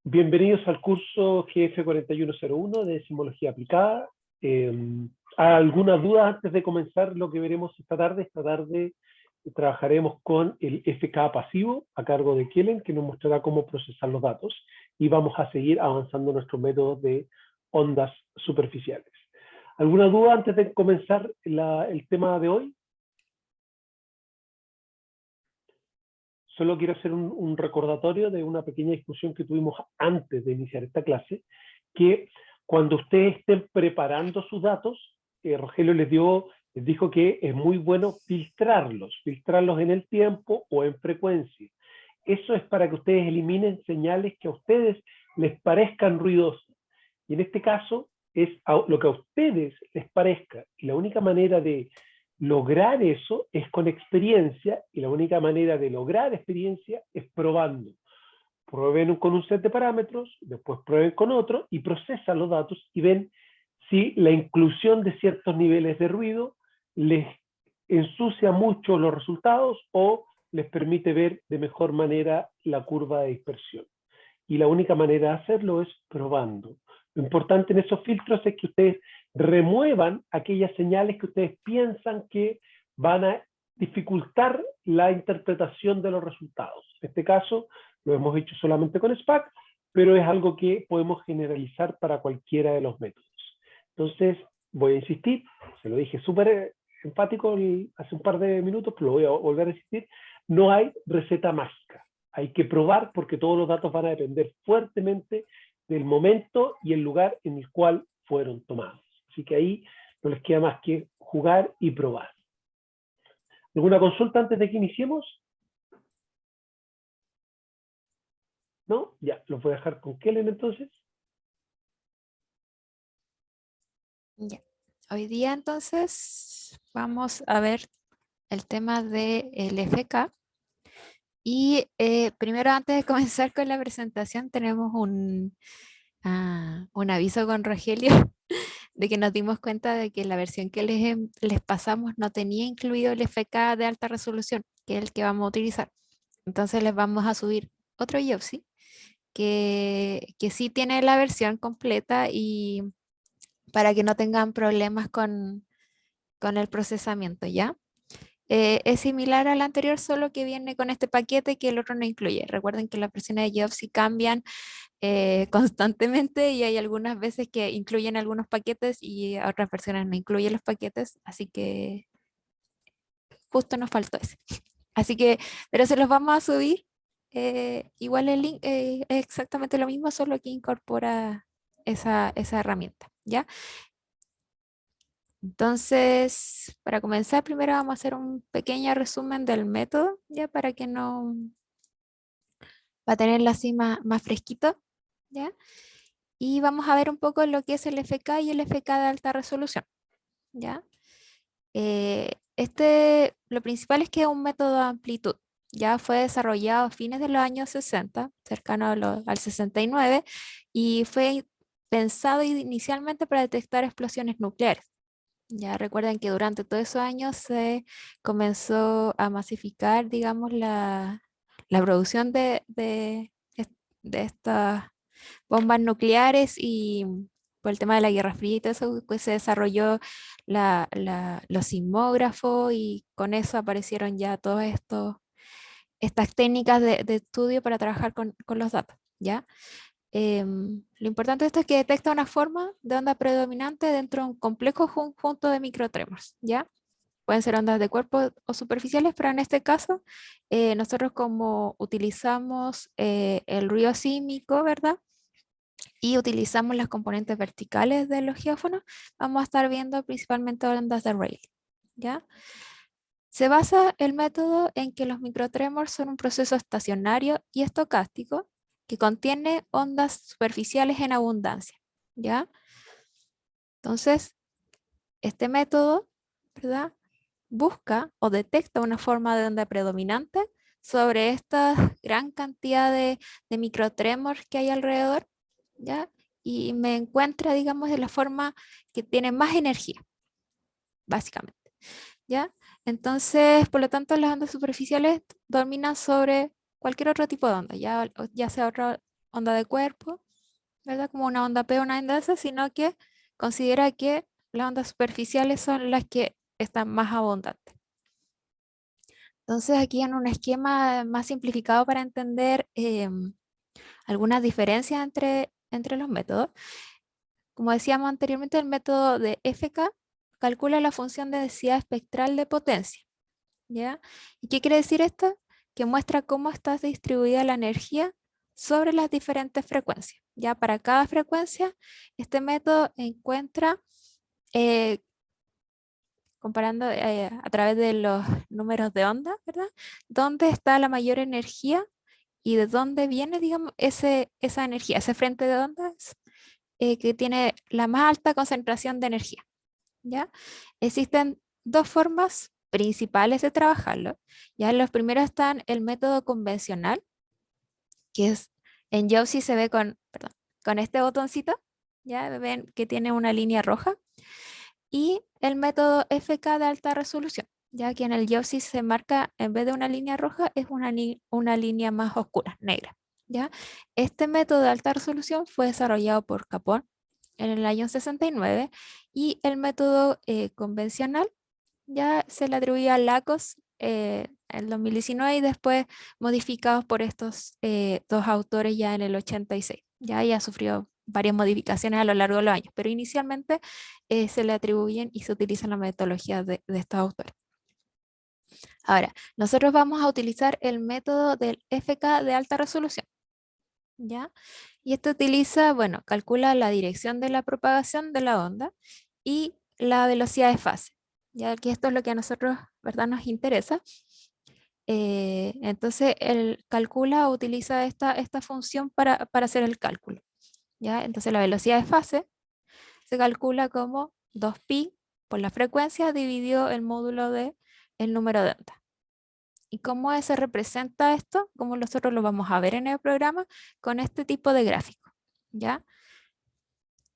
Bienvenidos al curso GF 4101 de Sismología Aplicada. ¿Alguna duda antes de comenzar lo que veremos esta tarde? Esta tarde trabajaremos con el FK pasivo a cargo de Kellen, que nos mostrará cómo procesar los datos, y vamos a seguir avanzando nuestros métodos de ondas superficiales. ¿Alguna duda antes de comenzar el tema de hoy? Solo quiero hacer un recordatorio de una pequeña discusión que tuvimos antes de iniciar esta clase, que cuando ustedes estén preparando sus datos, Rogelio les dijo que es muy bueno filtrarlos en el tiempo o en frecuencia. Eso es para que ustedes eliminen señales que a ustedes les parezcan ruidosas. Y en este caso es lo que a ustedes les parezca. Y la única manera de lograr eso es con experiencia, y la única manera de lograr experiencia es probando. Prueben con un set de parámetros, después prueben con otro y procesan los datos y ven si la inclusión de ciertos niveles de ruido les ensucia mucho los resultados o les permite ver de mejor manera la curva de dispersión. Y la única manera de hacerlo es probando. Lo importante en esos filtros es que ustedes remuevan aquellas señales que ustedes piensan que van a dificultar la interpretación de los resultados. En este caso, lo hemos hecho solamente con SPAC, pero es algo que podemos generalizar para cualquiera de los métodos. Entonces, voy a insistir, se lo dije súper enfático hace un par de minutos, pero lo voy a volver a insistir, no hay receta mágica. Hay que probar porque todos los datos van a depender fuertemente del momento y el lugar en el cual fueron tomados. Así que ahí no les queda más que jugar y probar. ¿Alguna consulta antes de que iniciemos? ¿No? Ya, los voy a dejar con Kellen entonces. Ya. Hoy día entonces vamos a ver el tema del FK. Y primero, antes de comenzar con la presentación, tenemos un aviso con Rogelio de que nos dimos cuenta de que la versión que les pasamos no tenía incluido el FK de alta resolución, que es el que vamos a utilizar. Entonces les vamos a subir otro IOPSI que sí tiene la versión completa y para que no tengan problemas con el procesamiento, ¿ya? Es similar al anterior, solo que viene con este paquete que el otro no incluye. Recuerden que las versiones de Jobs sí cambian constantemente y hay algunas veces que incluyen algunos paquetes y otras versiones no incluyen los paquetes, así que justo nos faltó ese. Así que, pero se los vamos a subir. Igual el link es exactamente lo mismo, solo que incorpora esa herramienta, ¿ya? Entonces, para comenzar, primero vamos a hacer un pequeño resumen del método, ya para que no, va a tenerlo así más fresquito, ¿ya? Y vamos a ver un poco lo que es el FK y el FK de alta resolución, ¿ya? Lo principal es que es un método de amplitud. Ya fue desarrollado a fines de los años 60, cercano al 69, y fue pensado inicialmente para detectar explosiones nucleares. Ya recuerden que durante todos esos años se comenzó a masificar, digamos, la producción de estas bombas nucleares y por el tema de la Guerra Fría y todo eso, pues se desarrolló los sismógrafos y con eso aparecieron ya todas estas técnicas de estudio para trabajar con los datos, ¿ya? Lo importante de esto es que detecta una forma de onda predominante dentro de un complejo conjunto de microtremors, ¿ya? Pueden ser ondas de cuerpo o superficiales, pero en este caso, nosotros como utilizamos el ruido sísmico, ¿verdad? Y utilizamos las componentes verticales de los geófonos, vamos a estar viendo principalmente ondas de Rayleigh, ¿ya? Se basa el método en que los microtremors son un proceso estacionario y estocástico que contiene ondas superficiales en abundancia, ¿ya? Entonces, este método, ¿verdad? Busca o detecta una forma de onda predominante sobre esta gran cantidad de microtremors que hay alrededor, ¿ya? Y me encuentra, digamos, de la forma que tiene más energía, básicamente, ¿ya? Entonces, por lo tanto, las ondas superficiales dominan sobre cualquier otro tipo de onda, ya sea onda de cuerpo, ¿verdad? Como una onda P, una onda S, sino que considera que las ondas superficiales son las que están más abundantes. Entonces aquí en un esquema más simplificado para entender algunas diferencias entre los métodos. Como decíamos anteriormente, el método de FK calcula la función de densidad espectral de potencia, ¿ya? ¿Y qué quiere decir esto? Que muestra cómo está distribuida la energía sobre las diferentes frecuencias. Ya para cada frecuencia, este método encuentra, comparando a través de los números de onda, ¿verdad? Dónde está la mayor energía y de dónde viene, digamos, esa energía, ese frente de ondas que tiene la más alta concentración de energía, ¿ya? Existen dos formas principales de trabajarlo. Ya los primeros están el método convencional, que es en Jauzi se ve perdón, con este botoncito, ya ven que tiene una línea roja, y el método FK de alta resolución, ya que en el Jauzi se marca, en vez de una línea roja, es una línea más oscura, negra, ¿ya? Este método de alta resolución fue desarrollado por Capón en el año 69 y el método convencional ya se le atribuía a Lacos en 2019 y después modificados por estos dos autores ya en el 86. Ya sufrió varias modificaciones a lo largo de los años, pero inicialmente se le atribuyen y se utilizan las metodologías de estos autores. Ahora, nosotros vamos a utilizar el método del FK de alta resolución, ¿ya? Y esto utiliza, bueno, calcula la dirección de la propagación de la onda y la velocidad de fase, ya que esto es lo que a nosotros, ¿verdad?, nos interesa. Entonces, él calcula o utiliza esta función para hacer el cálculo, ¿ya? Entonces, la velocidad de fase se calcula como 2pi por la frecuencia dividido el módulo de el número de ondas. ¿Y cómo se representa esto? Como nosotros lo vamos a ver en el programa con este tipo de gráfico, ¿ya?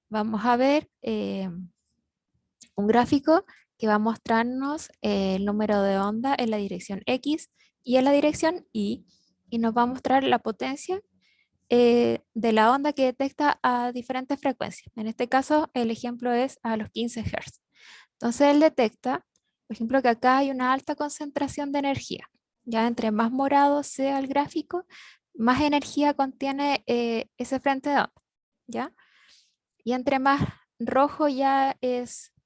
Vamos a ver un gráfico que va a mostrarnos el número de onda en la dirección X y en la dirección Y, y nos va a mostrar la potencia de la onda que detecta a diferentes frecuencias. En este caso, el ejemplo es a los 15 Hz. Entonces, él detecta, por ejemplo, que acá hay una alta concentración de energía. Ya entre más morado sea el gráfico, más energía contiene ese frente de onda, ¿ya? Y entre más rojo ya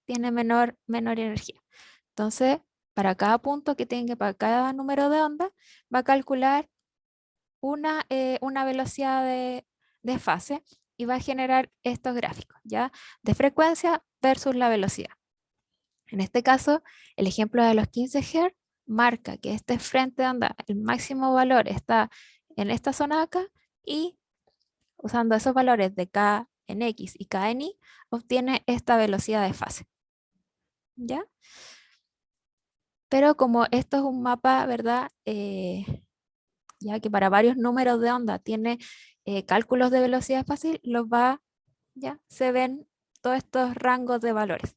tiene menor energía. Entonces, para cada punto que tenga, para cada número de onda, va a calcular una velocidad de fase y va a generar estos gráficos, ¿ya? De frecuencia versus la velocidad. En este caso, el ejemplo de los 15 Hz marca que este frente de onda, el máximo valor está en esta zona de acá y usando esos valores de K en X y K en Y, obtiene esta velocidad de fase, ¿ya? Pero como esto es un mapa, ¿verdad? Ya que para varios números de onda tiene cálculos de velocidad fácil, ya se ven todos estos rangos de valores.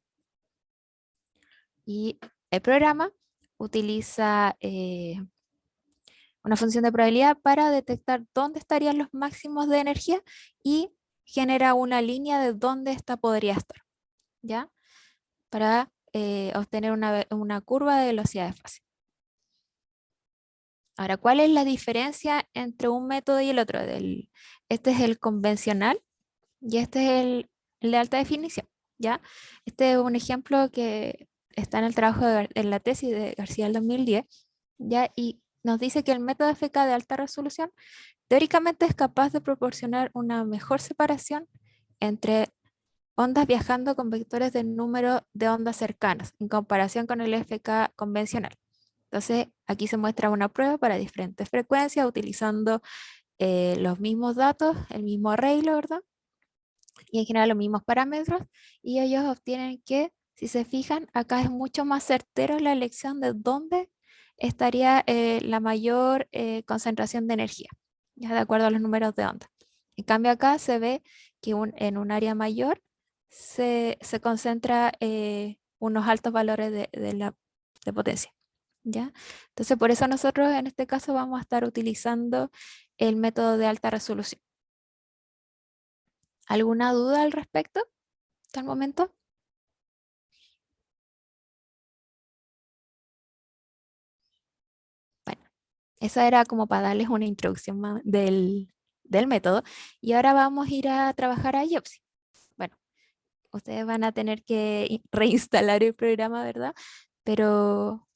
Y el programa utiliza una función de probabilidad para detectar dónde estarían los máximos de energía y genera una línea de dónde esta podría estar, ¿ya? Para obtener una curva de velocidad de fase. Ahora, ¿cuál es la diferencia entre un método y el otro? Este es el convencional y este es el de alta definición, ¿ya? Este es un ejemplo que está en el trabajo en la tesis de García del 2010, ¿ya? Y nos dice que el método FK de alta resolución teóricamente es capaz de proporcionar una mejor separación entre ondas viajando con vectores de número de ondas cercanas en comparación con el FK convencional. Entonces, aquí se muestra una prueba para diferentes frecuencias utilizando los mismos datos, el mismo arreglo, ¿verdad? Y en general los mismos parámetros. Y ellos obtienen que, si se fijan, acá es mucho más certero la elección de dónde estaría la mayor concentración de energía, ya de acuerdo a los números de onda. En cambio acá se ve que en un área mayor se concentra unos altos valores de potencia, ¿ya? Entonces por eso nosotros en este caso vamos a estar utilizando el método de alta resolución. ¿Alguna duda al respecto hasta el momento? Bueno, esa era como para darles una introducción del método. Y ahora vamos a ir a trabajar a IOPSI. Bueno, ustedes van a tener que reinstalar el programa, ¿verdad? Pero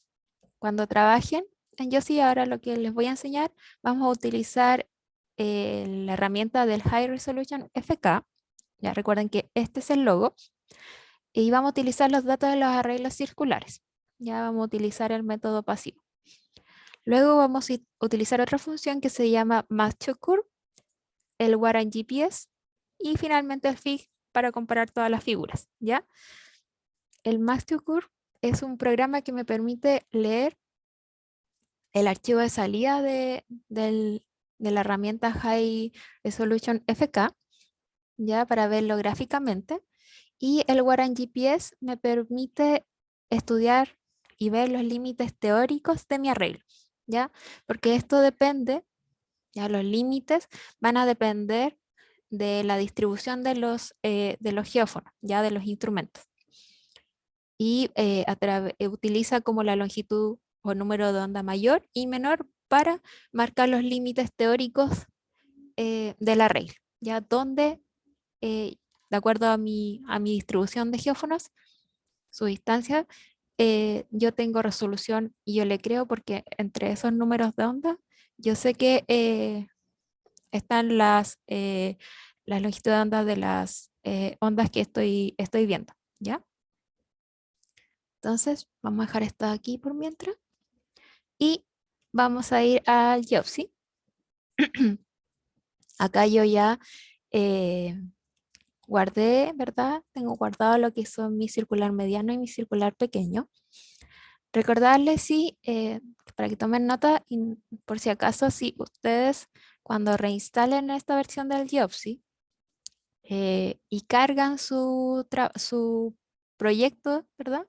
cuando trabajen en IOPSI, ahora lo que les voy a enseñar, vamos a utilizar la herramienta del High Resolution FK. Ya recuerden que este es el logo. Y vamos a utilizar los datos de los arreglos circulares. Ya vamos a utilizar el método pasivo. Luego vamos a utilizar otra función que se llama Match2Curve, el Warren GPS y finalmente el Fig para comparar todas las figuras. ¿Ya? El Match2Curve es un programa que me permite leer el archivo de salida de la herramienta High Resolution FK, ya para verlo gráficamente. Y el Warren GPS me permite estudiar y ver los límites teóricos de mi arreglo, ¿ya? Porque esto depende, ya los límites van a depender de la distribución de los geófonos, ya de los instrumentos. Y utiliza como la longitud o número de onda mayor y menor para marcar los límites teóricos del arreglo, ya donde de acuerdo a mi distribución de geófonos, su distancia, yo tengo resolución y yo le creo porque entre esos números de onda, yo sé que están las longitudes de onda de las ondas que estoy viendo, ¿ya? Entonces, vamos a dejar esto aquí por mientras y vamos a ir al GeoPsy. Acá yo ya eh, guardé, ¿verdad? Tengo guardado lo que son mi circular mediano y mi circular pequeño. Recordarles, sí, para que tomen nota, y por si acaso, si ustedes cuando reinstalen esta versión del Geopsy y cargan su proyecto, ¿verdad?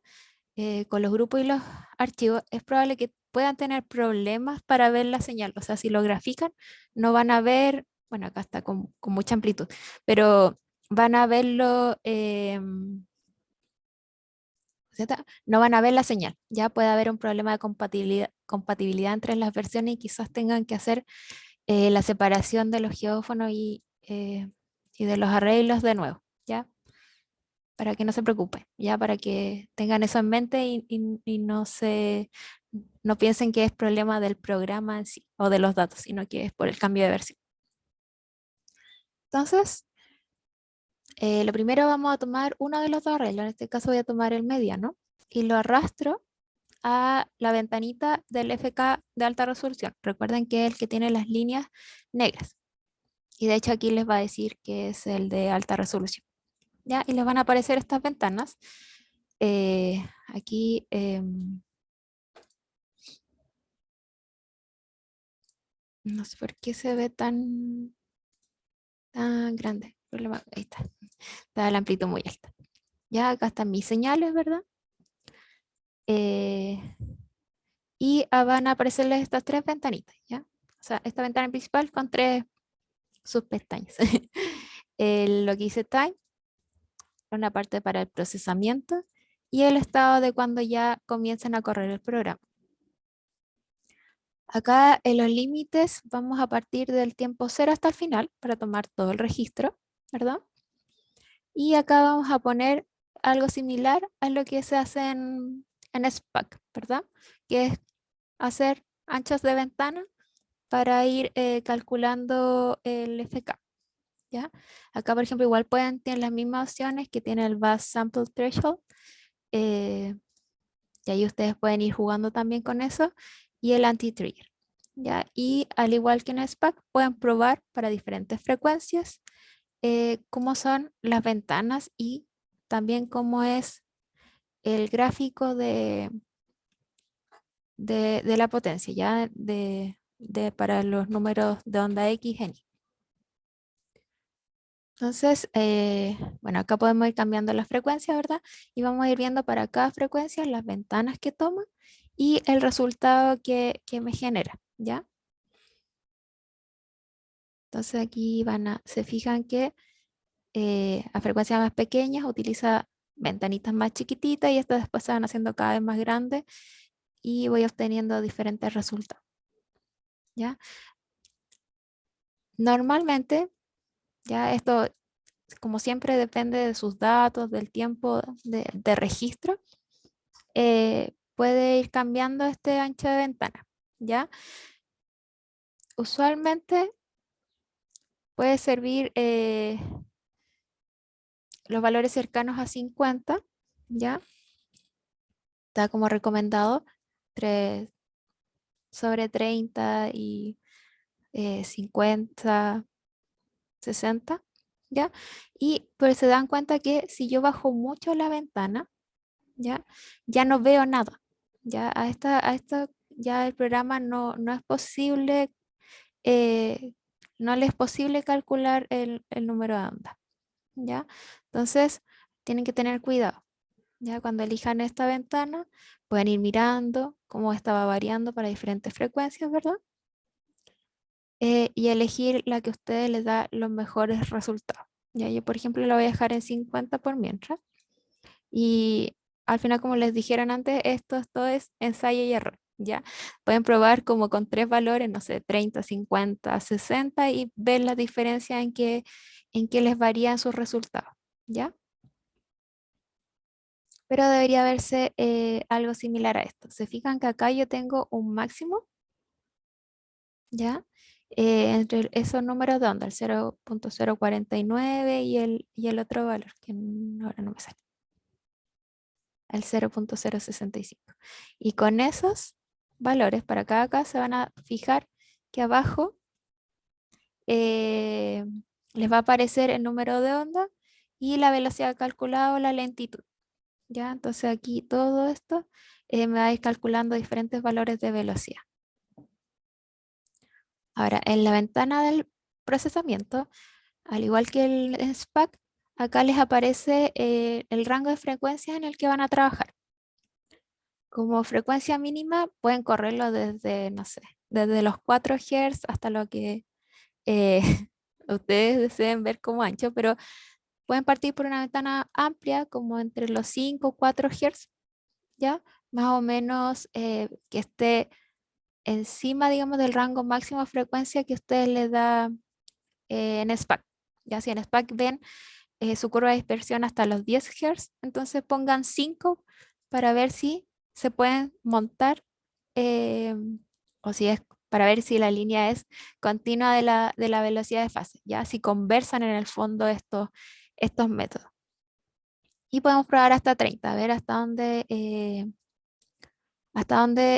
Con los grupos y los archivos, es probable que puedan tener problemas para ver la señal. O sea, si lo grafican, no van a ver, bueno, acá está con mucha amplitud, pero van a verlo. ¿Cierto? No van a ver la señal. Ya puede haber un problema de compatibilidad entre las versiones y quizás tengan que hacer la separación de los geófonos y de los arreglos de nuevo, ¿ya? Para que no se preocupen, ya para que tengan eso en mente y no piensen que es problema del programa en sí o de los datos, sino que es por el cambio de versión. Entonces, lo primero vamos a tomar uno de los dos arreglos, en este caso voy a tomar el mediano y lo arrastro a la ventanita del FK de alta resolución. Recuerden que es el que tiene las líneas negras. Y de hecho aquí les va a decir que es el de alta resolución. ¿Ya? Y les van a aparecer estas ventanas. Aquí no sé por qué se ve tan grande. Problema, ahí está. Está la amplitud muy alta. Ya acá están mis señales, ¿verdad? Eh, y van a aparecerles estas tres ventanitas, ¿ya? O sea, esta ventana principal con tres subpestañas. Lo que dice time, una parte para el procesamiento y el estado de cuando ya comienzan a correr el programa. Acá en los límites vamos a partir del tiempo 0 hasta el final para tomar todo el registro, ¿verdad? Y acá vamos a poner algo similar a lo que se hace en SPAC, ¿verdad? Que es hacer anchos de ventana para ir calculando el FK. ¿Ya? Acá, por ejemplo, igual pueden tener las mismas opciones que tiene el Bus Sample Threshold. eh, y ahí ustedes pueden ir jugando también con eso. Y el anti-trigger. ¿Ya? Y al igual que en SPAC, pueden probar para diferentes frecuencias cómo son las ventanas y también cómo es el gráfico de la potencia, ¿ya? Para los números de onda X, N. Entonces, bueno, acá podemos ir cambiando la frecuencia, ¿verdad? Y vamos a ir viendo para cada frecuencia las ventanas que toma y el resultado que me genera, ¿ya? Entonces aquí se fijan que a frecuencias más pequeñas utiliza ventanitas más chiquititas y estas después se van haciendo cada vez más grandes y voy obteniendo diferentes resultados. ¿Ya? Normalmente, ya esto, como siempre, depende de sus datos, del tiempo de registro, puede ir cambiando este ancho de ventana. ¿Ya? Usualmente puede servir los valores cercanos a 50, ¿ya? Está como recomendado sobre 30 y 50, 60, ¿ya? Y pues se dan cuenta que si yo bajo mucho la ventana, ¿ya? Ya no veo nada, ¿ya? A esta ya el programa no es posible, eh, no le es posible calcular el número de ondas, ¿ya? Entonces, tienen que tener cuidado. Ya cuando elijan esta ventana, pueden ir mirando cómo estaba variando para diferentes frecuencias, ¿verdad? Y elegir la que a ustedes les da los mejores resultados. Ya, yo, por ejemplo, la voy a dejar en 50 por mientras. Y al final, como les dijeron antes, esto todo es ensayo y error. Ya pueden probar como con tres valores, no sé, 30, 50, 60 y ver la diferencia en que les varían sus resultados. ¿Ya? Pero debería verse algo similar a esto. Se fijan que acá yo tengo un máximo, ¿ya? Entre esos números de onda, el 0.049 y el otro valor, que ahora no me sale, el 0.065. Y con esos valores para cada casa se van a fijar que abajo eh, les va a aparecer el número de onda y la velocidad calculada o la lentitud. ¿Ya? Entonces aquí todo esto me va a ir calculando diferentes valores de velocidad. Ahora, en la ventana del procesamiento, al igual que el SPAC, acá les aparece el rango de frecuencias en el que van a trabajar. Como frecuencia mínima pueden correrlo desde, no sé, desde los 4 Hz hasta lo que eh, ustedes deseen ver como ancho, pero pueden partir por una ventana amplia como entre los 5 o 4 Hz, ¿ya? Más o menos que esté encima, digamos, del rango máximo de frecuencia que ustedes le da en SPAC. Ya si en SPAC ven su curva de dispersión hasta los 10 Hz, entonces pongan 5 para ver si se pueden montar eh, o si es para ver si la línea es continua de la velocidad de fase, ya si conversan en el fondo estos métodos. Y podemos probar hasta 30, a ver hasta dónde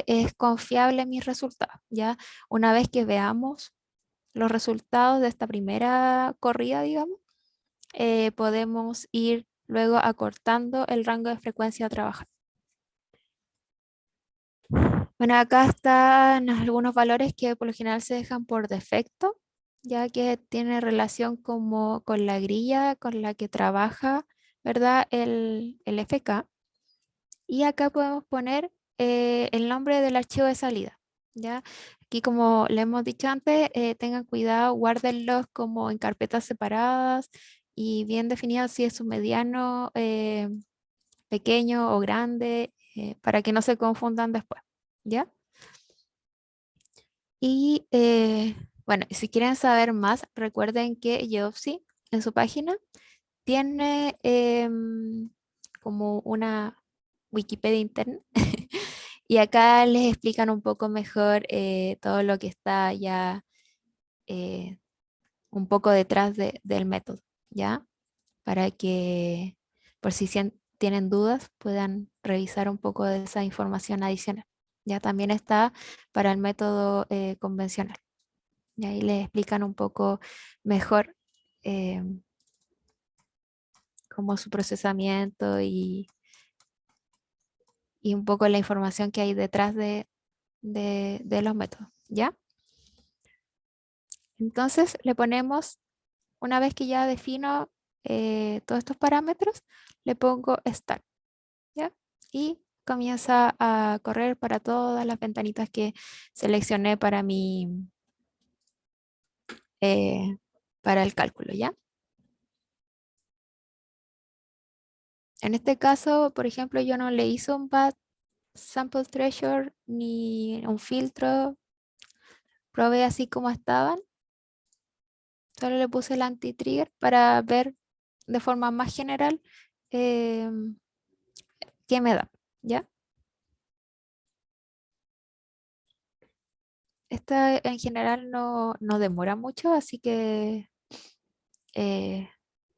es confiable mis resultados. Ya una vez que veamos los resultados de esta primera corrida, digamos, podemos ir luego acortando el rango de frecuencia a trabajar. Bueno, acá están algunos valores que por lo general se dejan por defecto, ya que tiene relación como con la grilla con la que trabaja, ¿verdad? El FK. Y acá podemos poner el nombre del archivo de salida, ¿ya? Aquí, como le hemos dicho antes, tengan cuidado, guárdenlos como en carpetas separadas y bien definidos si es un mediano, pequeño o grande, para que no se confundan después, ¿ya? Y bueno, si quieren saber más, recuerden que Geodesy en su página tiene como una Wikipedia interna y acá les explican un poco mejor todo lo que está ya eh, un poco detrás del método, ¿ya? Para que por si tienen dudas puedan revisar un poco de esa información adicional. Ya también está para el método convencional. Y ahí les explican un poco mejor eh, cómo su procesamiento y un poco la información que hay detrás de los métodos, ¿ya? Entonces le ponemos, una vez que ya defino todos estos parámetros, le pongo Start, ¿ya? Y comienza a correr para todas las ventanitas que seleccioné eh, para el cálculo, ¿ya? En este caso, por ejemplo, yo no le hice un bad sample threshold ni un filtro, probé así como estaban, solo le puse el anti-trigger para ver de forma más general em, qué me da, ¿ya? Esta en general no demora mucho, así que eh,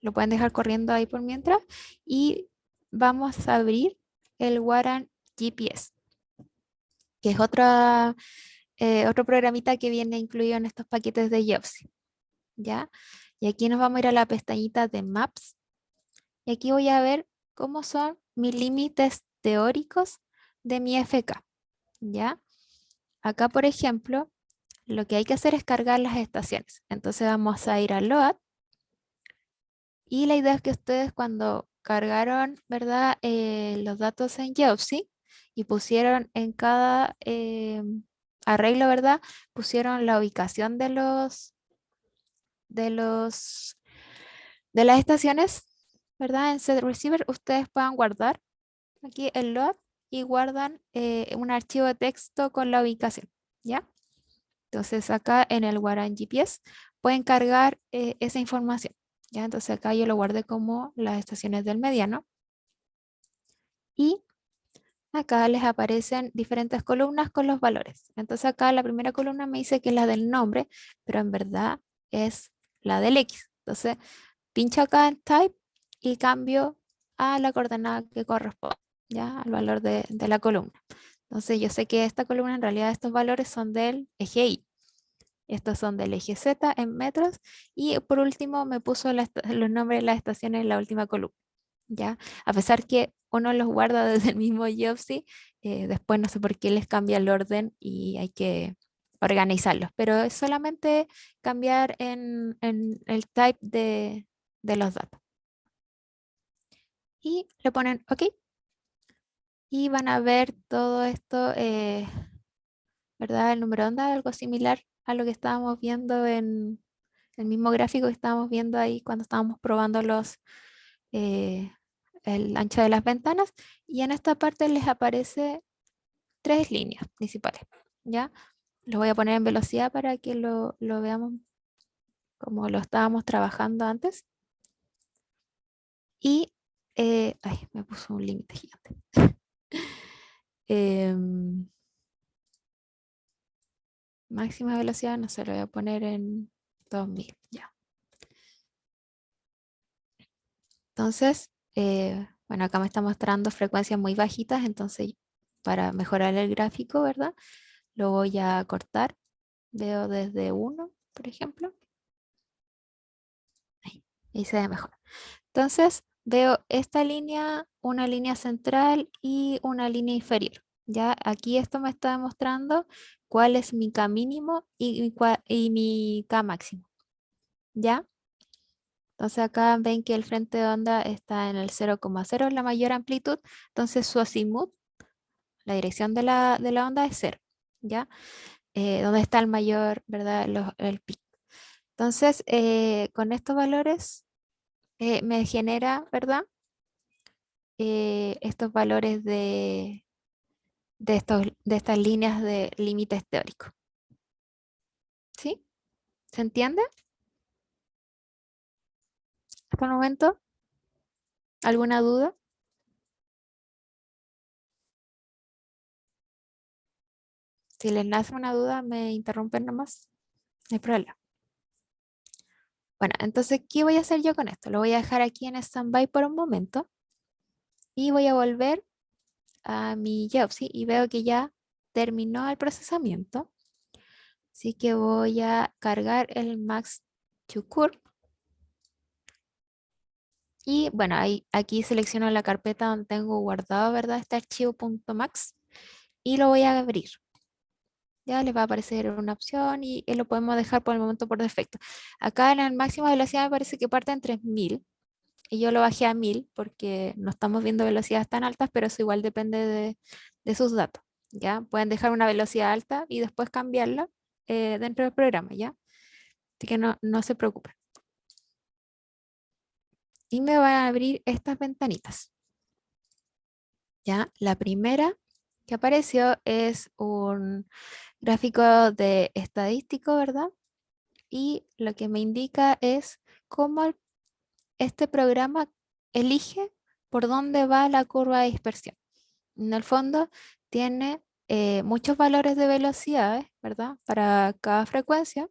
lo pueden dejar corriendo ahí por mientras. Y vamos a abrir el Waran GPS, que es otro programita que viene incluido en estos paquetes de Jobs, ¿ya? Y aquí nos vamos a ir a la pestañita de Maps. Y aquí voy a ver cómo son mis límites teóricos de mi FK, ¿ya? Acá, por ejemplo, lo que hay que hacer es cargar las estaciones. Entonces vamos a ir a Load. Y la idea es que ustedes cuando cargaron, ¿verdad? Los datos en Geopsy y pusieron en cada arreglo, ¿verdad? Pusieron la ubicación de los, de las estaciones, ¿verdad? En Set Receiver ustedes puedan guardar aquí el load y guardan un archivo de texto con la ubicación, ¿ya? Entonces acá en el Waran GPS pueden cargar esa información. ¿Ya? Entonces acá yo lo guardé como las estaciones del mediano. Y acá les aparecen diferentes columnas con los valores. Entonces acá la primera columna me dice que es la del nombre, pero en verdad es la del X. Entonces pincho acá en Type y cambio a la coordenada que corresponde, ¿ya? Al valor de la columna. Entonces yo sé que esta columna en realidad estos valores son del eje Y. Estos son del eje Z en metros. Y por último me puso los nombres de las estaciones en la última columna. ¿Ya? A pesar que uno los guarda desde el mismo Jobsy, después no sé por qué les cambia el orden y hay que organizarlos. Pero es solamente cambiar en el type de los datos. Y le ponen OK. Y van a ver todo esto, ¿verdad? El número de onda, algo similar a lo que estábamos viendo en el mismo gráfico que estábamos viendo ahí cuando estábamos probando eh, el ancho de las ventanas. Y en esta parte les aparece tres líneas principales, ¿ya? Los voy a poner en velocidad para que lo veamos como lo estábamos trabajando antes. Y, ay, me puso un límite gigante. Em, máxima velocidad, no sé, lo voy a poner en 2000, ya. Entonces, bueno, acá me está mostrando frecuencias muy bajitas, entonces para mejorar el gráfico, ¿verdad? Lo voy a cortar. Veo desde 1, por ejemplo. Ahí se ve mejor. Entonces, veo esta línea, una línea central y una línea inferior. Ya aquí esto me está demostrando cuál es mi K mínimo y mi K máximo. ¿Ya? Entonces acá ven que el frente de onda está en el 0,0, la mayor amplitud. Entonces su azimut, la dirección de la onda es 0. ¿Ya? Donde está el mayor, ¿verdad? El pico. Entonces, con estos valores me genera, ¿verdad? Estos valores de estas líneas de límites teóricos. ¿Sí? ¿Se entiende? Hasta el momento, ¿alguna duda? Si les nace una duda, me interrumpen nomás. No hay problema. Bueno, entonces, ¿qué voy a hacer yo con esto? Lo voy a dejar aquí en stand-by por un momento y voy a volver a mi Geopsy y veo que ya terminó el procesamiento. Así que voy a cargar el Max to Curve. Y bueno, aquí selecciono la carpeta donde tengo guardado, ¿verdad? Este archivo .max y lo voy a abrir. Ya les va a aparecer una opción y lo podemos dejar por el momento por defecto. Acá en el máximo de velocidad me parece que parte en 3000 y yo lo bajé a 1000 porque no estamos viendo velocidades tan altas, pero eso igual depende de sus datos. ¿Ya? Pueden dejar una velocidad alta y después cambiarla dentro del programa, ¿ya? Así que no se preocupen. Y me van a abrir estas ventanitas. ¿Ya? La primera que apareció es un gráfico de estadístico, ¿verdad? Y lo que me indica es cómo este programa elige por dónde va la curva de dispersión. En el fondo tiene muchos valores de velocidades, ¿verdad? Para cada frecuencia. En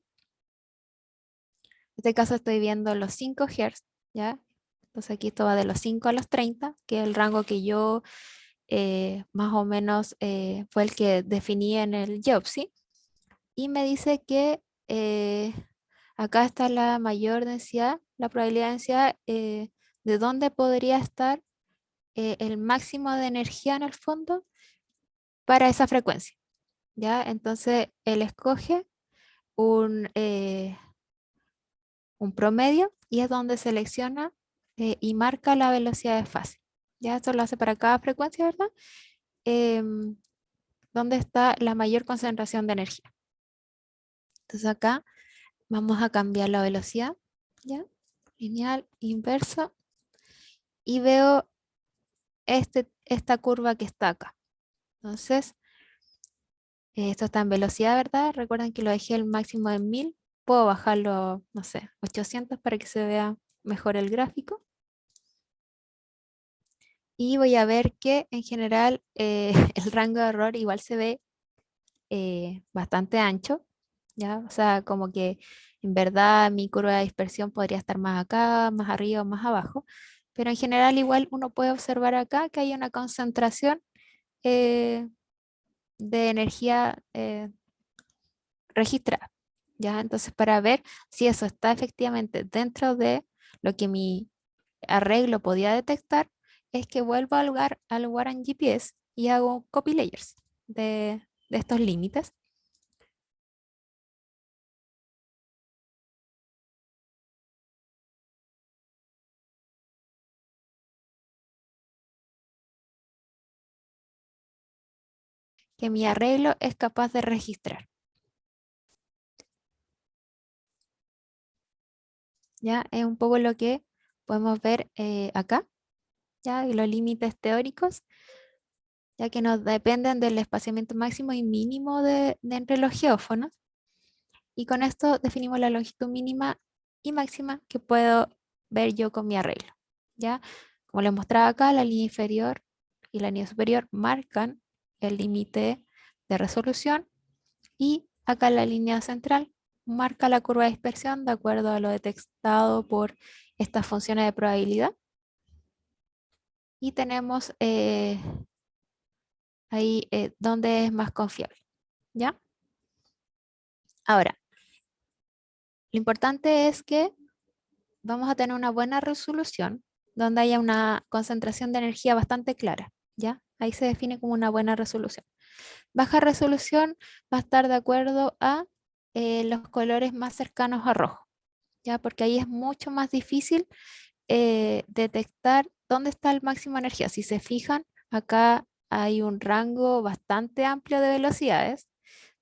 este caso estoy viendo los 5 Hz, ¿ya? Entonces aquí esto va de los 5 a los 30, que es el rango que yo más o menos fue el que definí en el GeoPsy. Y me dice que acá está la mayor densidad, la probabilidad de densidad de dónde podría estar el máximo de energía en el fondo para esa frecuencia, ¿ya? Entonces él escoge un promedio y es donde selecciona y marca la velocidad de fase. Ya esto lo hace para cada frecuencia, ¿verdad? Em, ¿Dónde está la mayor concentración de energía? Entonces acá vamos a cambiar la velocidad, ¿ya? Lineal, inverso, y veo esta curva que está acá. Entonces, esto está en velocidad, ¿verdad? Recuerden que lo dejé el máximo en 1000. Puedo bajarlo, no sé, 800 para que se vea mejor el gráfico. Y voy a ver que en general el rango de error igual se ve bastante ancho, ¿ya? O sea, como que en verdad mi curva de dispersión podría estar más acá, más arriba o más abajo, pero en general igual uno puede observar acá que hay una concentración eh, de energía registrada, ¿ya? Entonces, para ver si eso está efectivamente dentro de lo que mi arreglo podía detectar, es que vuelvo al lugar en GPS y hago copy layers de estos límites. Que mi arreglo es capaz de registrar. ¿Ya? Es un poco lo que podemos ver acá, ¿ya? Y los límites teóricos, ya que nos dependen del espaciamiento máximo y mínimo de entre los geófonos. Y con esto definimos la longitud mínima y máxima que puedo ver yo con mi arreglo, ¿ya? Como les mostraba acá, la línea inferior y la línea superior marcan el límite de resolución y acá la línea central marca la curva de dispersión de acuerdo a lo detectado por estas funciones de probabilidad. Y tenemos ahí donde es más confiable, ¿ya? Ahora, lo importante es que vamos a tener una buena resolución donde haya una concentración de energía bastante clara, ¿ya? Ahí se define como una buena resolución. Baja resolución va a estar de acuerdo a los colores más cercanos a rojo, ¿ya? Porque ahí es mucho más difícil detectar dónde está el máximo de energía. Si se fijan, acá hay un rango bastante amplio de velocidades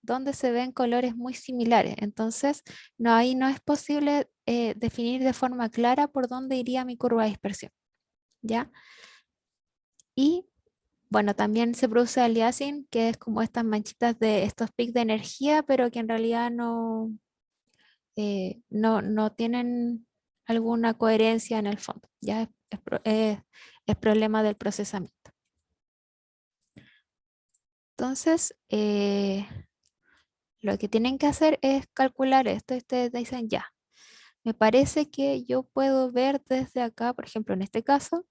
donde se ven colores muy similares. Entonces, no, ahí no es posible definir de forma clara por dónde iría mi curva de dispersión, ¿ya? Y bueno, también se produce aliasing, que es como estas manchitas de estos picos de energía, pero que en realidad no tienen alguna coherencia en el fondo. Ya es problema del procesamiento. Entonces, lo que tienen que hacer es calcular esto. Y ustedes dicen, ya, me parece que yo puedo ver desde acá, por ejemplo, en este caso,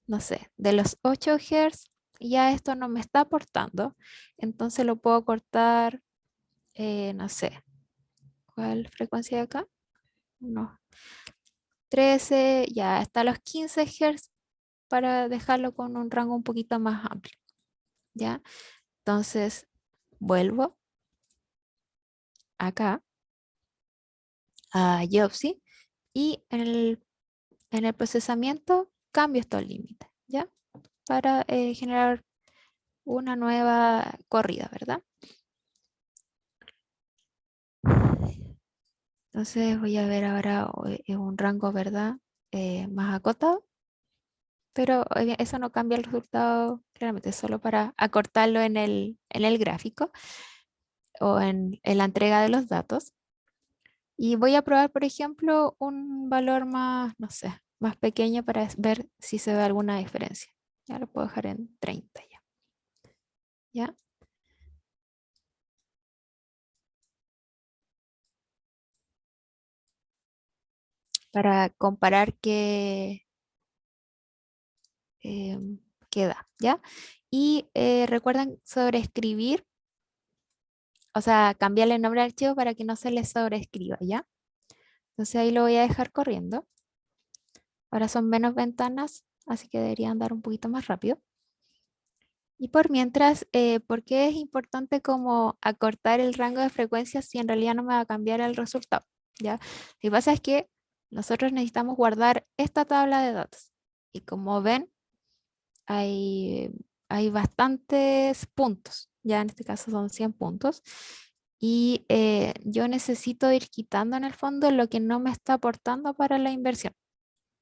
no sé, de los 8 Hz, ya esto no me está aportando. Entonces lo puedo cortar, no sé, ¿cuál frecuencia de acá? No, 13, ya hasta los 15 Hz para dejarlo con un rango un poquito más amplio, ¿ya? Entonces, vuelvo acá a Jobsy y en el procesamiento cambio estos límites, ¿ya? Para generar una nueva corrida, ¿verdad? Entonces voy a ver ahora un rango, ¿verdad? Más acotado. pero eso no cambia el resultado, claramente, es solo para acortarlo en el gráfico o en la entrega de los datos. Y voy a probar, por ejemplo, un valor más, no sé, más pequeño para ver si se ve alguna diferencia. Ya lo puedo dejar en 30 ya. ¿Ya? Para comparar qué da, ¿ya? Y recuerden sobreescribir, o sea, cambiarle el nombre al archivo para que no se le sobreescriba, ¿ya? Entonces ahí lo voy a dejar corriendo. Ahora son menos ventanas, así que debería andar un poquito más rápido. Y por mientras, ¿por qué es importante como acortar el rango de frecuencias si en realidad no me va a cambiar el resultado? ¿Ya? Lo que pasa es que nosotros necesitamos guardar esta tabla de datos. Y como ven, hay, hay bastantes puntos. Ya en este caso son 100 puntos. Y yo necesito ir quitando en el fondo lo que no me está aportando para la inversión.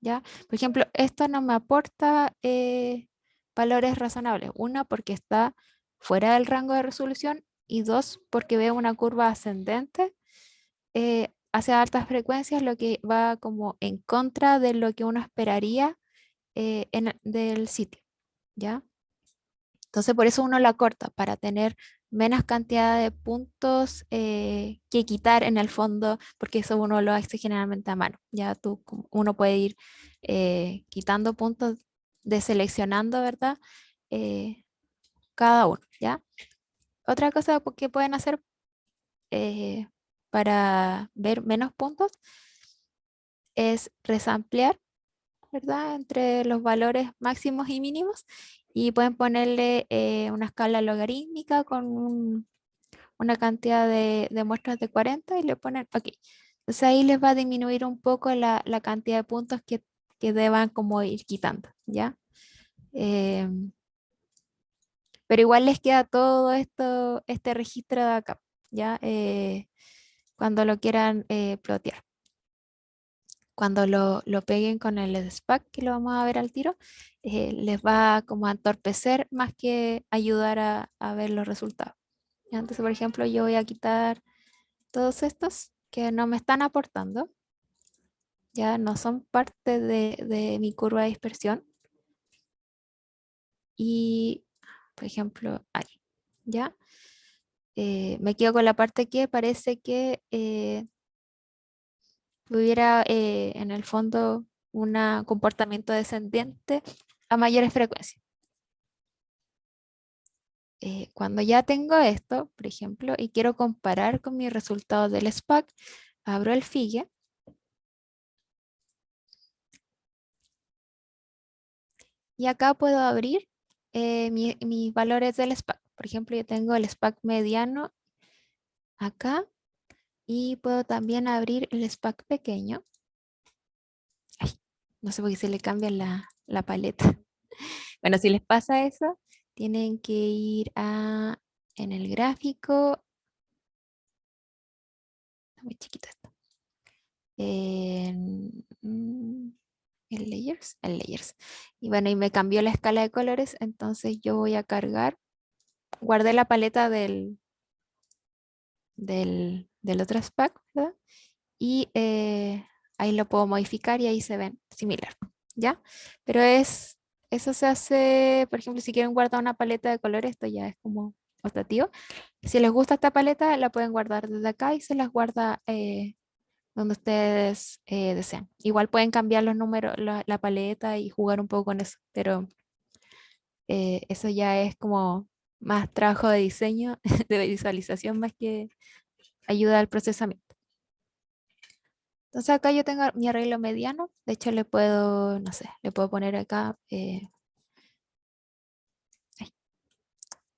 ¿Ya? Por ejemplo, esto no me aporta valores razonables. Una, porque está fuera del rango de resolución y dos, porque veo una curva ascendente hacia altas frecuencias, lo que va como en contra de lo que uno esperaría del sitio. ¿Ya? Entonces, por eso uno la corta, para tener menos cantidad de puntos que quitar en el fondo, porque eso uno lo hace generalmente a mano. Ya uno puede ir quitando puntos, deseleccionando, ¿verdad? Eh, cada uno, ¿ya? Otra cosa que pueden hacer eh, para ver menos puntos es resamplear, ¿verdad? Entre los valores máximos y mínimos y pueden ponerle una escala logarítmica con una cantidad de muestras de 40 y le ponen, ok. Entonces ahí les va a disminuir un poco la cantidad de puntos que deban como ir quitando, ¿ya? Em, pero igual les queda todo esto, este registro de acá, ¿ya? Cuando lo quieran plotear. Cuando lo peguen con el SPAC, que lo vamos a ver al tiro, les va como a entorpecer más que ayudar a ver los resultados. ¿Ya? Entonces, por ejemplo, yo voy a quitar todos estos que no me están aportando, ya no son parte de mi curva de dispersión. Y, por ejemplo, ahí, ¿ya? Me quedo con la parte que parece que tuviera en el fondo un comportamiento descendiente a mayores frecuencias. Cuando ya tengo esto, por ejemplo, y quiero comparar con mis resultados del SPAC, abro el FIGE y acá puedo abrir mis valores del SPAC. Por ejemplo, yo tengo el SPAC mediano acá y puedo también abrir el SPAC pequeño. Ay, no sé por qué se le cambia la paleta. Bueno, si les pasa eso, tienen que ir en el gráfico. Está muy chiquito esto. En layers, en layers. Y bueno, y me cambió la escala de colores, entonces yo voy a cargar. Guardé la paleta del otro SPAC, ¿verdad? Y ahí lo puedo modificar y ahí se ven similar, ¿ya? Pero eso se hace, por ejemplo, si quieren guardar una paleta de colores, esto ya es como optativo. Si les gusta esta paleta, la pueden guardar desde acá y se las guarda donde ustedes desean. Igual pueden cambiar los números, la paleta y jugar un poco con eso, pero eso ya es como más trabajo de diseño, de visualización, más que ayuda al procesamiento. Entonces acá yo tengo mi arreglo mediano. De hecho le puedo, no sé, le puedo poner acá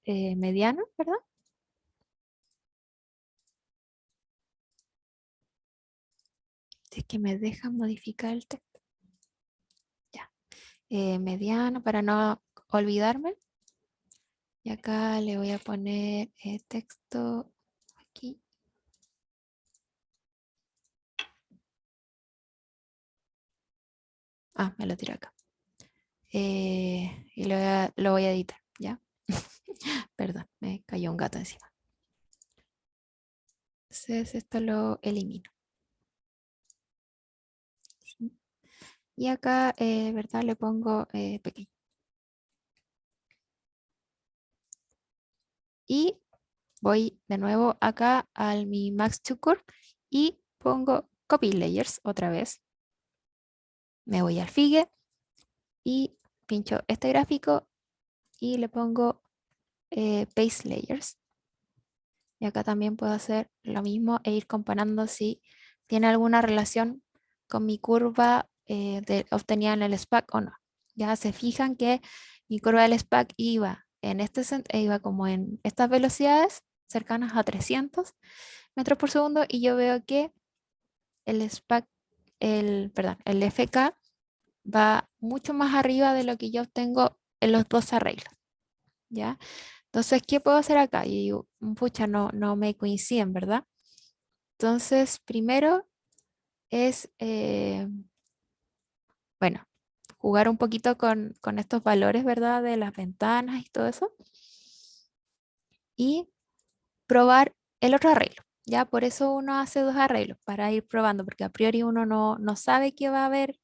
mediano, ¿verdad? Si es que me deja modificar el texto. Ya. Mediano para no olvidarme. Y acá le voy a poner texto aquí. Ah, me lo tiro acá. y lo voy a editar, ¿ya? Perdón, me cayó un gato encima. Entonces esto lo elimino. ¿Sí? Y acá, ¿verdad? Le pongo pequeño. Y voy de nuevo acá al mi Max 2 Curve y pongo Copy Layers otra vez. Me voy al Figure y pincho este gráfico y le pongo Paste Layers. Y acá también puedo hacer lo mismo e ir comparando si tiene alguna relación con mi curva obtenida en el SPAC o no. Ya se fijan que mi curva del SPAC iba iba como en estas velocidades cercanas a 300 metros por segundo y yo veo que el SPAC, perdón, el FK va mucho más arriba de lo que yo obtengo en los dos arreglos. ¿Ya? Entonces, ¿qué puedo hacer acá? Y digo, pucha, no me coinciden, ¿verdad? Entonces, primero es, bueno, jugar un poquito con estos valores, ¿verdad? De las ventanas y todo eso. Y probar el otro arreglo. Ya, por eso uno hace dos arreglos, para ir probando, porque a priori uno no sabe qué va a ver,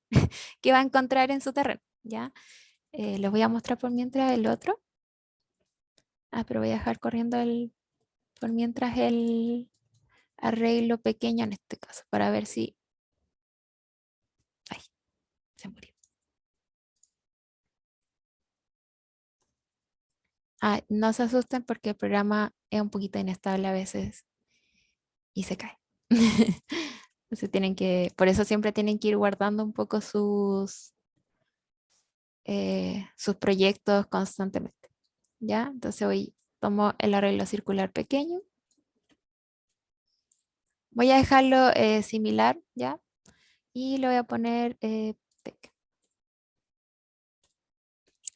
qué va a encontrar en su terreno. ¿Ya? Les voy a mostrar por mientras el otro. Pero voy a dejar corriendo por mientras el arreglo pequeño en este caso, para ver si... Ay, se murió. No se asusten porque el programa es un poquito inestable a veces y se cae. Entonces por eso siempre tienen que ir guardando un poco sus proyectos constantemente. ¿Ya? Entonces tomo el arreglo circular pequeño. Voy a dejarlo similar, ¿ya? Y le voy a poner tech.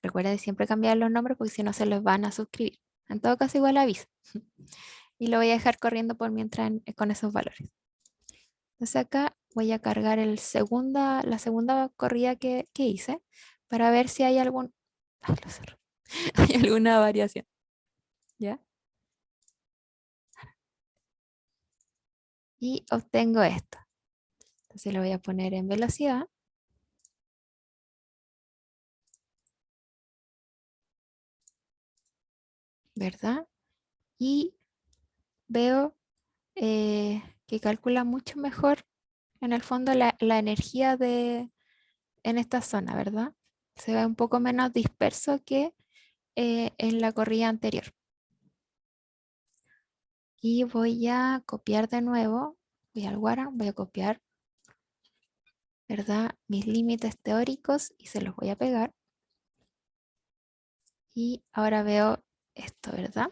Recuerden siempre cambiar los nombres porque si no se los van a suscribir. En todo caso, igual aviso. Y lo voy a dejar corriendo por mientras con esos valores. Entonces acá voy a cargar la segunda corrida que hice para ver si hay ay, lo cerré. Hay alguna variación. ¿Ya? Y obtengo esto. Entonces lo voy a poner en velocidad. ¿Verdad? Y veo que calcula mucho mejor en el fondo la energía en esta zona, ¿verdad? Se ve un poco menos disperso que en la corrida anterior. Y voy a copiar de nuevo, voy al Wara, voy a copiar, ¿verdad? Mis límites teóricos y se los voy a pegar. Y ahora veo esto, ¿verdad?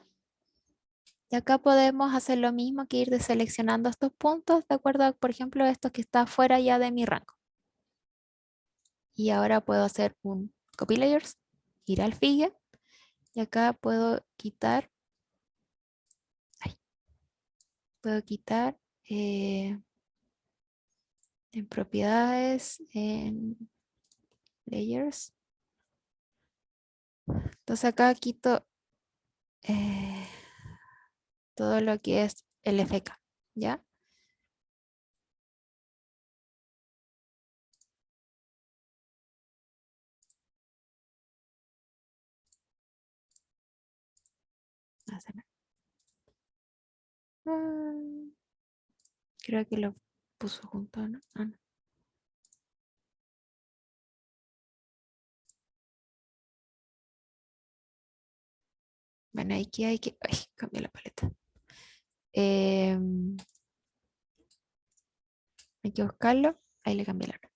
Y acá podemos hacer lo mismo que ir deseleccionando estos puntos, de acuerdo a, por ejemplo, estos que está fuera ya de mi rango. Y ahora puedo hacer un copy layers, ir al figure, y acá puedo quitar en propiedades, en layers. Entonces acá quito todo lo que es el FK, ¿ya? Mm, Creo que lo puso junto, ¿no? No. Bueno, aquí hay que... Ay, cambié la paleta. Hay que buscarlo. Ahí le cambié la hora.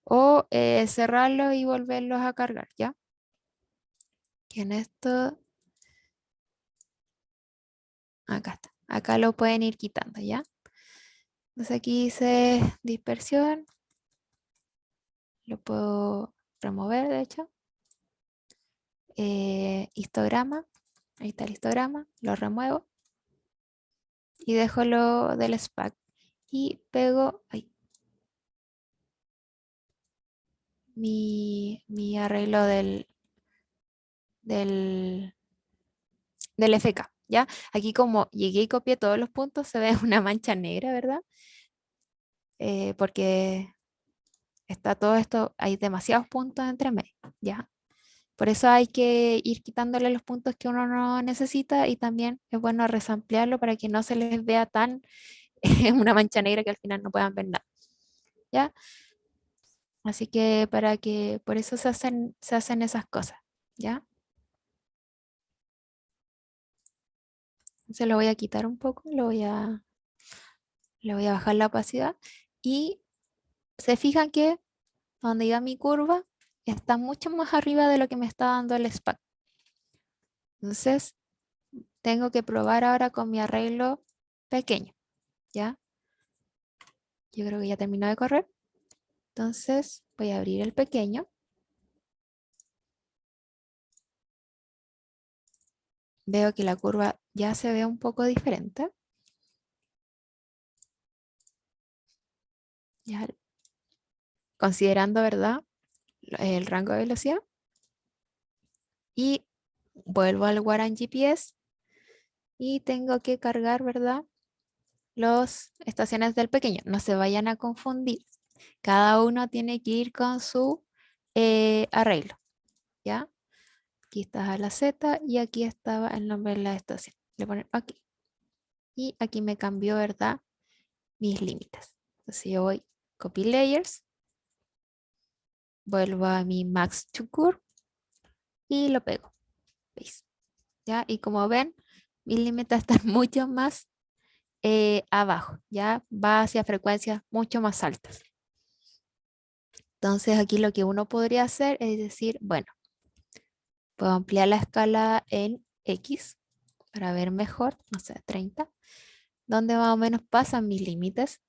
O cerrarlo y volverlos a cargar, ¿ya? Que en esto... Acá está. Acá lo pueden ir quitando, ¿ya? Entonces aquí dice dispersión. Lo puedo remover, de hecho. Histograma. Ahí está el histograma. Lo remuevo. Y dejo lo del SPAC. Y pego... Ay, mi arreglo del, del FK, ¿ya? Aquí como llegué y copié todos los puntos, se ve una mancha negra, ¿verdad? Porque está todo esto, hay demasiados puntos entre medio, ¿ya? Por eso hay que ir quitándole los puntos que uno no necesita y también es bueno resamplearlo para que no se les vea tan una mancha negra que al final no puedan ver nada, ¿ya? Así que por eso se hacen esas cosas, ¿ya? Se lo voy a quitar un poco, le voy a bajar la opacidad y se fijan que donde iba mi curva está mucho más arriba de lo que me está dando el SPAC. Entonces, tengo que probar ahora con mi arreglo pequeño, ¿ya? Yo creo que ya terminó de correr. Entonces, voy a abrir el pequeño. Veo que la curva ya se ve un poco diferente. Ya, considerando, ¿verdad? El rango de velocidad. Y vuelvo al Warren GPS y tengo que cargar, ¿verdad? Los estaciones del pequeño. No se vayan a confundir. Cada uno tiene que ir con su arreglo, ¿ya? Aquí está la Z y aquí estaba el nombre de la estación. Le ponen aquí. Y aquí me cambió, ¿verdad? Mis límites. Entonces yo voy copy layers, vuelvo a mi max to curve y lo pego. ¿Veis? ¿Ya? Y como ven, mis límites están mucho más abajo. Ya va hacia frecuencias mucho más altas. Entonces aquí lo que uno podría hacer es decir, bueno, puedo ampliar la escala en X para ver mejor, no sé, 30, donde más o menos pasan mis límites.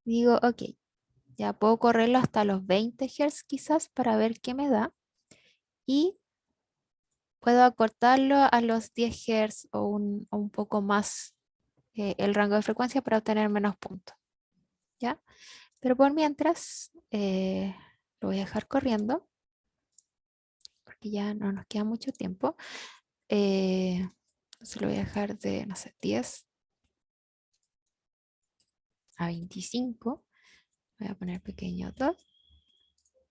Digo, ok, ya puedo correrlo hasta los 20 Hz quizás para ver qué me da. Y puedo acortarlo a los 10 Hz o un poco más el rango de frecuencia para obtener menos puntos. ¿Ya? Pero por mientras lo voy a dejar corriendo porque ya no nos queda mucho tiempo. Entonces lo voy a dejar de, no sé, 10 a 25. Voy a poner pequeño 2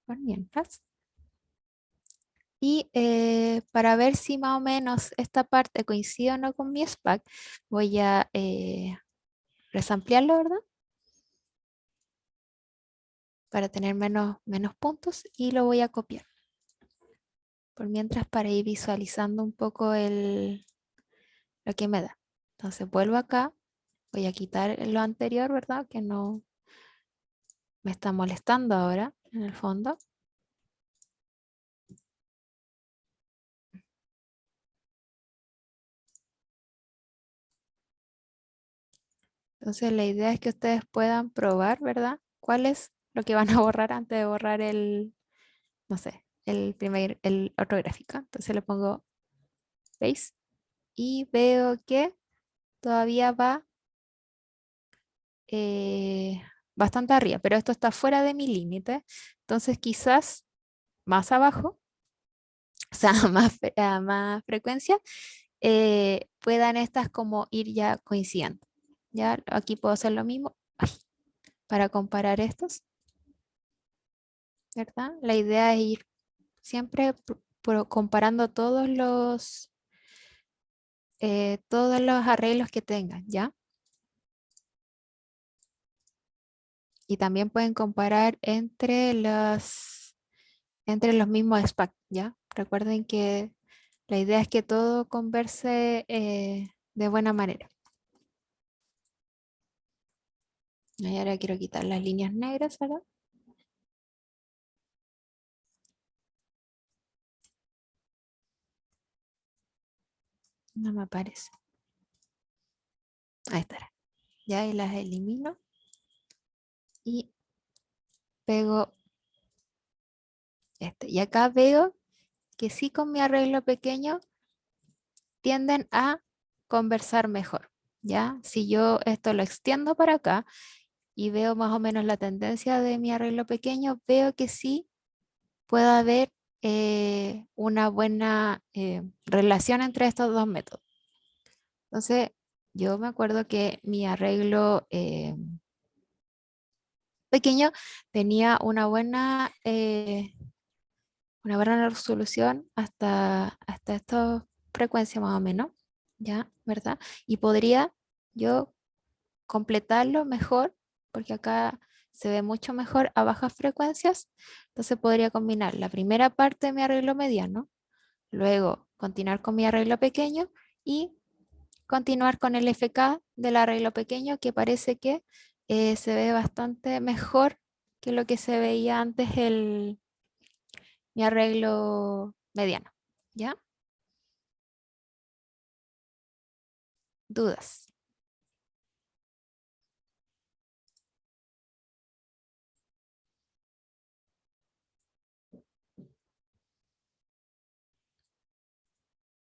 por mientras. Y para ver si más o menos esta parte coincide o no con mi SPAC, voy a resamplearlo, ¿verdad? Para tener menos puntos y lo voy a copiar. Por mientras para ir visualizando un poco lo que me da. Entonces vuelvo acá, voy a quitar lo anterior, ¿verdad? Que no me está molestando ahora en el fondo. Entonces la idea es que ustedes puedan probar, ¿verdad? ¿Cuál es lo que van a borrar antes de borrar no sé, el otro gráfico? Entonces le pongo base y veo que todavía va bastante arriba, pero esto está fuera de mi límite. Entonces quizás más abajo, o sea, a más frecuencia, puedan estas como ir ya coincidiendo. Ya aquí puedo hacer lo mismo para comparar estos, ¿verdad? La idea es ir siempre comparando todos los arreglos que tengan, ¿ya? Y también pueden comparar entre los mismos SPAC, ¿ya? Recuerden que la idea es que todo converse de buena manera. Y ahora quiero quitar las líneas negras, ¿verdad? No me aparece. Ahí estará. Ya y las elimino. Y pego este. Y acá veo que sí con mi arreglo pequeño tienden a conversar mejor. ¿Ya? Si yo esto lo extiendo para acá y veo más o menos la tendencia de mi arreglo pequeño, veo que sí puede haber una buena relación entre estos dos métodos. Entonces, yo me acuerdo que mi arreglo pequeño tenía una buena resolución hasta esta frecuencia más o menos, ¿ya? ¿Verdad? Y podría yo completarlo mejor, porque acá se ve mucho mejor a bajas frecuencias, entonces podría combinar la primera parte de mi arreglo mediano, luego continuar con mi arreglo pequeño y continuar con el FK del arreglo pequeño, que parece que se ve bastante mejor que lo que se veía antes mi arreglo mediano. ¿Ya? ¿Dudas?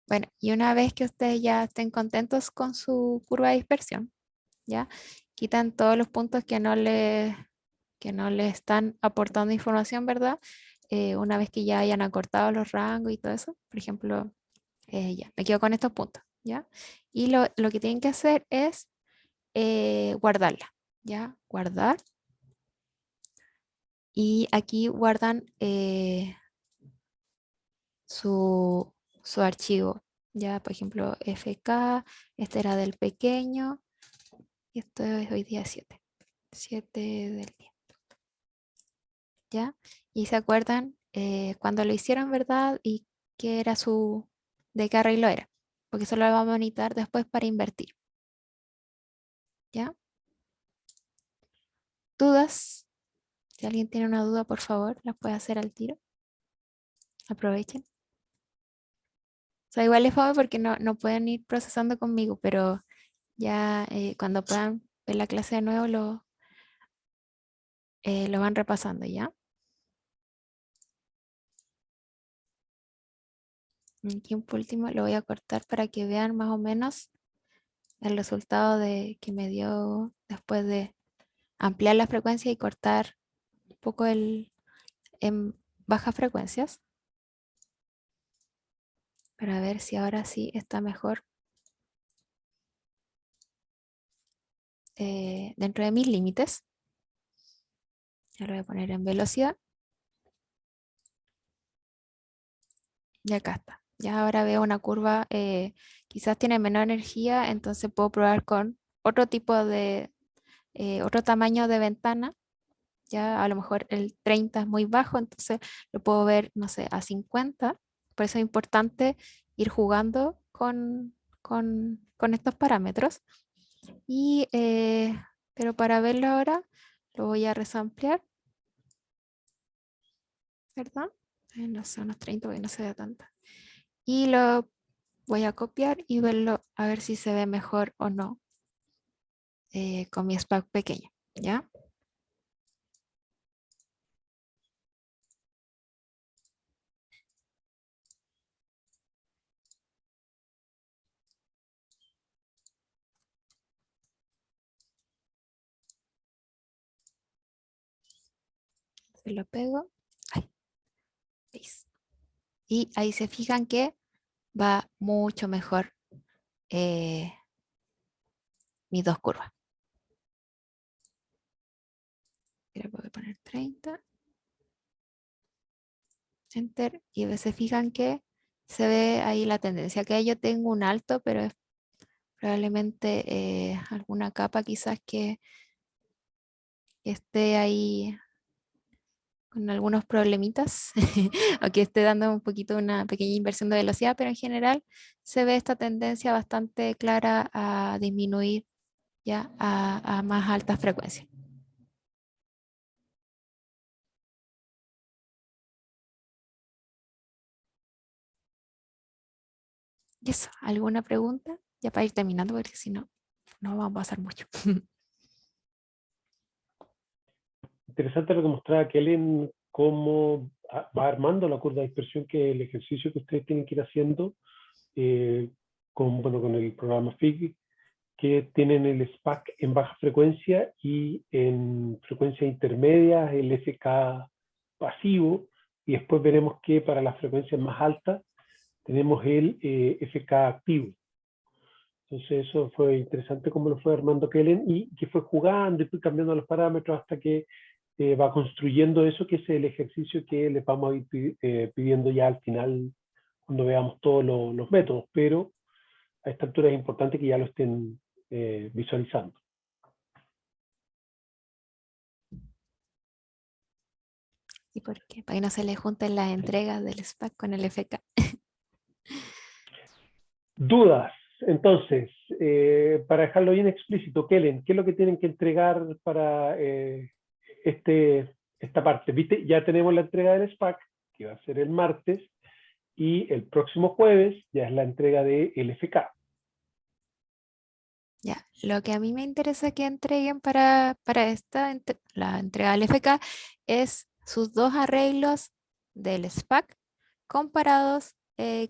Bueno, y una vez que ustedes ya estén contentos con su curva de dispersión, ¿ya? Quitan todos los puntos que no le están aportando información, ¿verdad? Una vez que ya hayan acortado los rangos y todo eso, por ejemplo, ya, me quedo con estos puntos, ¿ya? Y lo que tienen que hacer es guardarla, ¿ya? Guardar. Y aquí guardan su archivo, ¿ya? Por ejemplo, FK, este era del pequeño, y esto es hoy día 7 del día, ¿ya? Y se acuerdan cuando lo hicieron, ¿verdad? Y qué era de qué arreglo era, porque eso lo vamos a necesitar después para invertir, ¿ya? ¿Dudas? Si alguien tiene una duda, por favor, la puede hacer al tiro. Aprovechen. O sea, igual es fome porque no pueden ir procesando conmigo, pero ya cuando puedan ver la clase de nuevo lo van repasando, ¿ya? Aquí por último lo voy a cortar para que vean más o menos el resultado que me dio después de ampliar la frecuencia y cortar un poco en bajas frecuencias, para ver si ahora sí está mejor dentro de mis límites. Ya lo voy a poner en velocidad. Y acá está. Ya ahora veo una curva, quizás tiene menor energía, entonces puedo probar con otro tipo otro tamaño de ventana. Ya a lo mejor el 30 es muy bajo, entonces lo puedo ver, no sé, a 50. Por eso es importante ir jugando con estos parámetros. Pero para verlo ahora, lo voy a resamplear, ¿verdad? No sé, unos 30 porque no se ve tanto. Y lo voy a copiar y verlo a ver si se ve mejor o no con mi SPAC pequeño, ¿ya? Se lo pego. Ay, ¿veis? Y ahí se fijan que va mucho mejor mis dos curvas. Le voy a poner 30. Enter. Y se fijan que se ve ahí la tendencia. Que yo tengo un alto, pero es probablemente alguna capa quizás que esté ahí con algunos problemitas o que esté dando un poquito una pequeña inversión de velocidad, pero en general se ve esta tendencia bastante clara a disminuir ya a más altas frecuencias. Y eso, ¿alguna pregunta? Ya para ir terminando, porque si no, no vamos a pasar mucho. Interesante lo que mostraba Kellen, cómo va armando la curva de dispersión, que es el ejercicio que ustedes tienen que ir haciendo bueno, con el programa FIG, que tienen el SPAC en baja frecuencia y en frecuencia intermedia el FK pasivo, y después veremos que para las frecuencias más altas tenemos el FK activo. Entonces eso fue interesante como lo fue armando Kellen y que fue jugando y fue cambiando los parámetros hasta que va construyendo eso, que es el ejercicio que les vamos a ir pidiendo ya al final cuando veamos todos los métodos, pero a esta altura es importante que ya lo estén visualizando. ¿Y por qué? Para que no se le junten las entregas del SPAC con el FK. Dudas. Entonces, para dejarlo bien explícito, Kellen, ¿qué es lo que tienen que entregar para esta parte? ¿Viste? Ya tenemos la entrega del SPAC, que va a ser el martes, y el próximo jueves ya es la entrega del FK. Ya, lo que a mí me interesa que entreguen para la entrega del FK es sus dos arreglos del SPAC comparados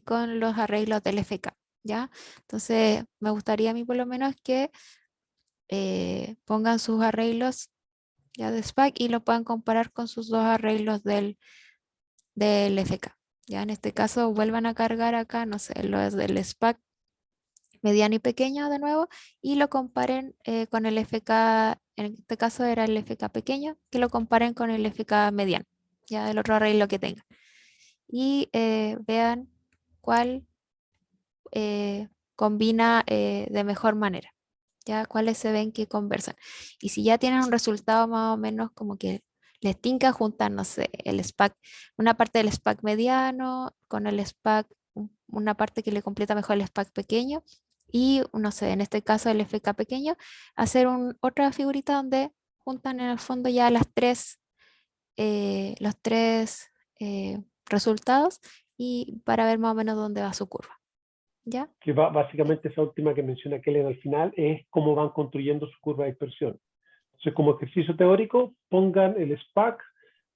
con los arreglos del FK, ¿ya? Entonces, me gustaría a mí por lo menos que pongan sus arreglos ya de SPAC y lo puedan comparar con sus dos arreglos del FK. Ya en este caso vuelvan a cargar acá, no sé, los del SPAC mediano y pequeño de nuevo y lo comparen con el FK, en este caso era el FK pequeño, que lo comparen con el FK mediano, ya el otro arreglo que tenga. Y vean cuál combina de mejor manera, ya cuáles se ven que conversan. Y si ya tienen un resultado más o menos como que les tinca juntar, no sé, el SPAC, una parte del SPAC mediano con el SPAC, una parte que le completa mejor el SPAC pequeño y, no sé, en este caso el FK pequeño, hacer otra figurita donde juntan en el fondo ya los tres resultados y para ver más o menos dónde va su curva. ¿Ya? Que básicamente esa última que menciona Kellen al final es cómo van construyendo su curva de dispersión. Entonces, como ejercicio teórico, pongan el SPAC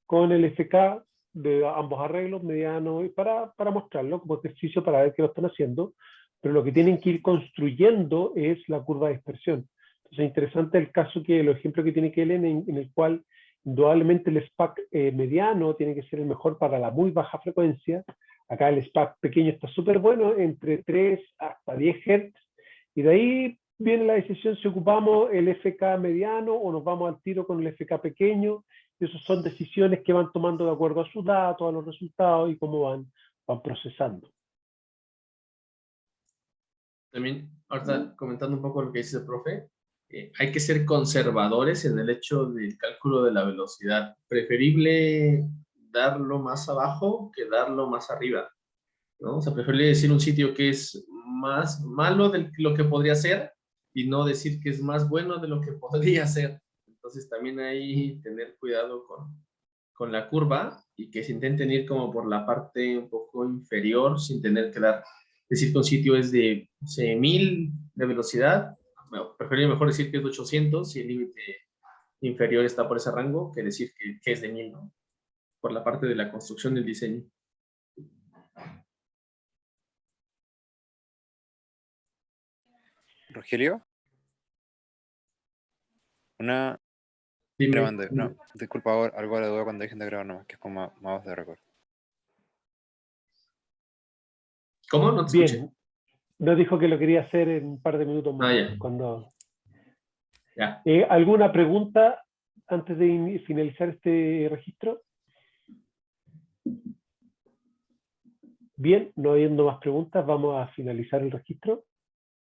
con el FK de ambos arreglos, mediano, y para mostrarlo como ejercicio para ver qué lo están haciendo, pero lo que tienen que ir construyendo es la curva de dispersión. Entonces, interesante el caso que, el ejemplo que tiene Kellen, en el cual indudablemente el SPAC mediano tiene que ser el mejor para la muy baja frecuencia. Acá el SPAC pequeño está súper bueno, entre 3 hasta 10 Hz, y de ahí viene la decisión si ocupamos el FK mediano o nos vamos al tiro con el FK pequeño. Y esas son decisiones que van tomando de acuerdo a sus datos, a los resultados y cómo van procesando. También, ahorita comentando un poco lo que dice el profe, hay que ser conservadores en el hecho del cálculo de la velocidad. Preferible darlo más abajo que darlo más arriba, ¿no? O sea, preferible decir un sitio que es más malo de lo que podría ser y no decir que es más bueno de lo que podría ser. Entonces también hay tener cuidado con la curva y que se intenten ir como por la parte un poco inferior sin tener que decir que un sitio es de 1000 de velocidad. Bueno, preferiría mejor decir que es de 800 si el límite inferior está por ese rango que decir que es de 1000, ¿no? Por la parte de la construcción del diseño. Rogelio, una Dime. grabando. No, disculpa, algo a la duda cuando dejen de grabar nomás, que es como más de récord. ¿Cómo? No te Bien, escuché. nos dijo que lo quería hacer en un par de minutos más. Ya. Cuando... Ya. ¿Alguna pregunta antes de finalizar este registro? Bien, no habiendo más preguntas, vamos a finalizar el registro.